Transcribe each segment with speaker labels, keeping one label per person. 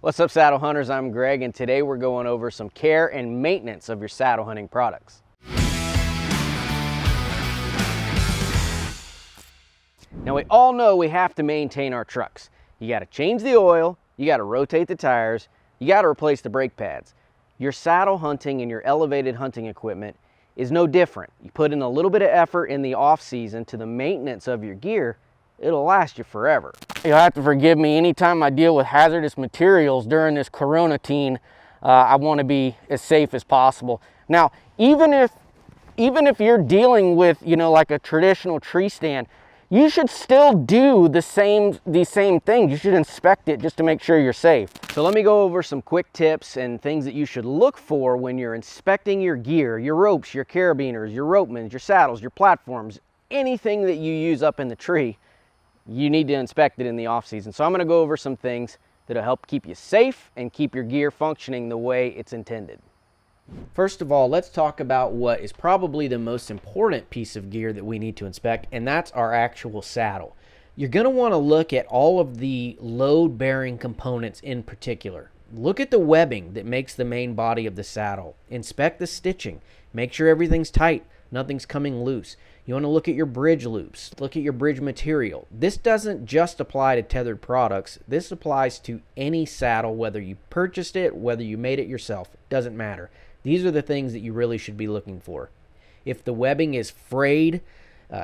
Speaker 1: What's up, saddle hunters? I'm Greg, and today we're going over some care and maintenance of your saddle hunting products. Now, we all know we have to maintain our trucks. You got to change the oil, you got to rotate the tires, you got to replace the brake pads. Your saddle hunting and your elevated hunting equipment is no different. You put in a little bit of effort in the off season to the maintenance of your gear, it'll last you forever. You'll have to forgive me anytime I deal with hazardous materials during this quarantine. I want to be as safe as possible. Now, even if you're dealing with, like a traditional tree stand, you should still do these same things. You should inspect it just to make sure you're safe. So let me go over some quick tips and things that you should look for when you're inspecting your gear, your ropes, your carabiners, your ropemans, your saddles, your platforms, anything that you use up in the tree. You need to inspect it in the off season. So I'm going to go over some things that'll help keep you safe and keep your gear functioning the way it's intended. First of all, let's talk about what is probably the most important piece of gear that we need to inspect, and that's our actual saddle. You're going to want to look at all of the load-bearing components in particular. Look at the webbing that makes the main body of the saddle. Inspect the stitching. Make sure everything's tight, nothing's coming loose. You want to look at your bridge loops, look at your bridge material. This doesn't just apply to Tethrd products. This applies to any saddle, whether you purchased it, whether you made it yourself. It doesn't matter. These are the things that you really should be looking for. If the webbing is frayed,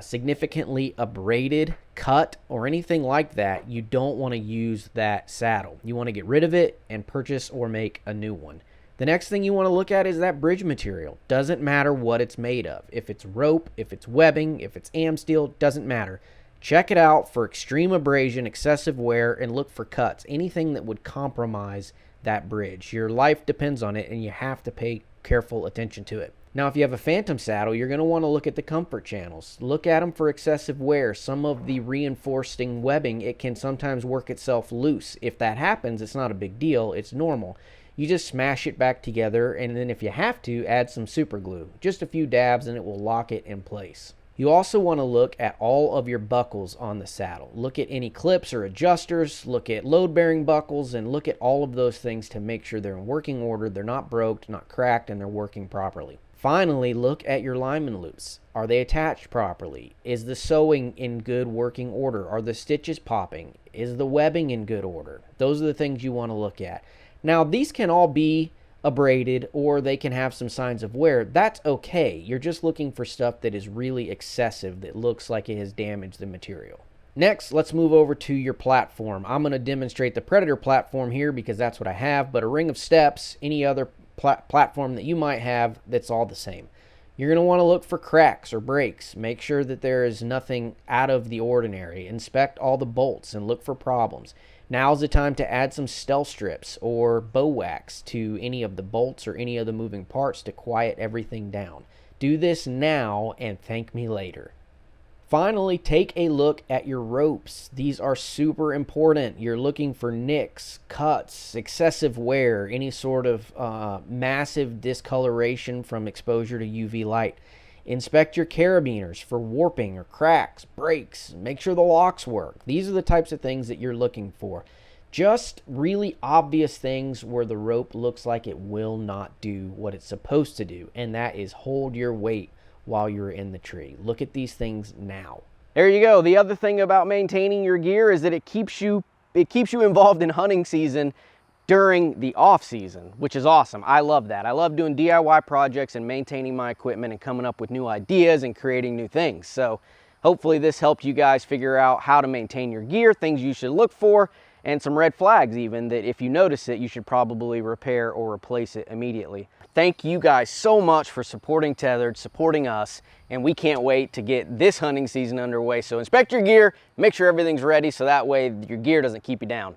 Speaker 1: significantly abraded, cut, or anything like that, you don't want to use that saddle. You want to get rid of it and purchase or make a new one. The next thing you want to look at is that bridge material. Doesn't matter what it's made of. If it's rope, if it's webbing, if it's am steel, doesn't matter. Check it out for extreme abrasion, excessive wear, and look for cuts. Anything that would compromise that bridge. Your life depends on it, and you have to pay careful attention to it. Now, if you have a phantom saddle, you're going to want to look at the comfort channels. Look at them for excessive wear. Some of the reinforcing webbing, it can sometimes work itself loose. If that happens, it's not a big deal. It's normal. You just smash it back together, and then if you have to, add some super glue. Just a few dabs and it will lock it in place. You also want to look at all of your buckles on the saddle. Look at any clips or adjusters, look at load-bearing buckles, and look at all of those things to make sure they're in working order, they're not broke, not cracked, and they're working properly. Finally, look at your lineman loops. Are they attached properly? Is the sewing in good working order? Are the stitches popping? Is the webbing in good order? Those are the things you want to look at. Now, these can all be abraded or they can have some signs of wear. That's okay. You're just looking for stuff that is really excessive, that looks like it has damaged the material. Next, let's move over to your platform. I'm going to demonstrate the Predator platform here because that's what I have, but a ring of steps, any other platform that you might have, that's all the same. You're going to want to look for cracks or breaks. Make sure that there is nothing out of the ordinary. Inspect all the bolts and look for problems. Now's the time to add some stealth strips or bow wax to any of the bolts or any of the moving parts to quiet everything down. Do this now and thank me later. Finally, take a look at your ropes. These are super important. You're looking for nicks, cuts, excessive wear, any sort of massive discoloration from exposure to UV light. Inspect your carabiners for warping or cracks, breaks. Make sure the locks work. These are the types of things that you're looking for. Just really obvious things where the rope looks like it will not do what it's supposed to do, and that is hold your weight while you're in the tree. Look at these things now. There you go. The other thing about maintaining your gear is that it keeps you involved in hunting season during the off season, which is awesome. I love that. I love doing DIY projects and maintaining my equipment and coming up with new ideas and creating new things. So hopefully this helped you guys figure out how to maintain your gear, things you should look for, and some red flags even that if you notice it, you should probably repair or replace it immediately. Thank you guys so much for supporting Tethrd, supporting us, and we can't wait to get this hunting season underway. So inspect your gear, make sure everything's ready so that way your gear doesn't keep you down.